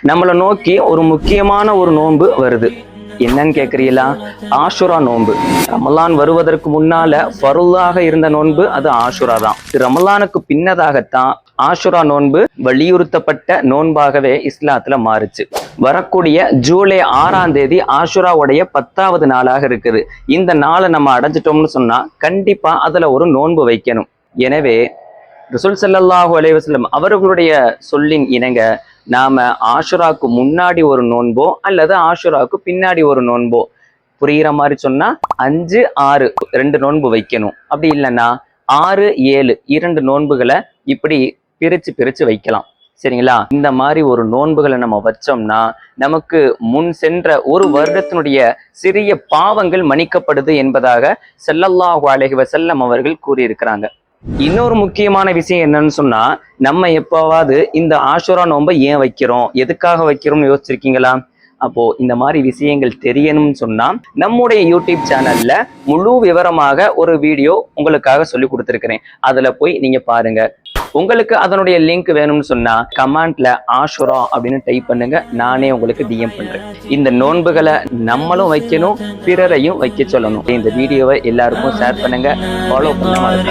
நம்மளை நோக்கி ஒரு முக்கியமான ஒரு நோன்பு வருது. என்னன்னு கேக்குறீங்களா? ஆஷுரா நோன்பு. ரமலான் வருவதற்கு முன்னால ஃபர்லாக இருந்த நோன்பு அது ஆஷுரா தான். ரமலானுக்கு பின்னதாகத்தான் ஆஷுரா நோன்பு வலியுறுத்தப்பட்ட நோன்பாகவே இஸ்லாத்துல மாறுச்சு. வரக்கூடிய ஜூலை 6ஆம் தேதி ஆஷுராவுடைய 10வது நாளாக இருக்குது. இந்த நாளை நம்ம அடைஞ்சிட்டோம்னு சொன்னா கண்டிப்பா அதுல ஒரு நோன்பு வைக்கணும். எனவே ரசூல் ஸல்லல்லாஹு அலைஹி வஸல்லம் அவர்களுடைய சொல்லின் இணங்க நாம ஆஷுராக்கு முன்னாடி ஒரு நோன்போ அல்லது ஆஷுராக்கு பின்னாடி ஒரு நோன்போ, புரிகிற மாதிரி சொன்னா 5, 6 2 நோன்பு வைக்கணும். அப்படி இல்லைன்னா 6, 7 2 நோன்புகளை இப்படி பிரிச்சு வைக்கலாம். சரிங்களா? இந்த மாதிரி ஒரு நோன்புகளை நம்ம வச்சோம்னா நமக்கு முன் சென்ற ஒரு வருடத்தினுடைய சிறிய பாவங்கள் மன்னிக்கப்படுது என்பதாக ஸல்லல்லாஹு அலைஹி வஸல்லம் அவர்கள் கூறியிருக்கிறாங்க. இன்னொரு முக்கியமான விஷயம் என்னன்னு சொன்னா, நம்ம எப்பவாவது இந்த ஆஷுரா நோன்பை ஏன் வைக்கிறோம், எதுக்காக வைக்கிறோம்னு யோசிச்சிருக்கீங்களா? அப்போ இந்த மாதிரி விஷயங்கள் தெரியணும்னு சொன்னா நம்முடைய யூடியூப் சேனல்ல முழு விவரமாக ஒரு வீடியோ உங்களுக்காக சொல்லி கொடுத்துருக்கிறேன். அதுல போய் நீங்க பாருங்க. உங்களுக்கு அதனுடைய லிங்க் வேணும்னு சொன்னா கமெண்ட்ல ஆஷுரா அப்படின்னு டைப் பண்ணுங்க, நானே உங்களுக்கு டிஎம் பண்றேன். இந்த நோன்புகளை நம்மளும் வைக்கணும், பிறரையும் வைக்க சொல்லணும். இந்த வீடியோவை எல்லாருக்கும் ஷேர் பண்ணுங்க, ஃபாலோ பண்ணுங்க.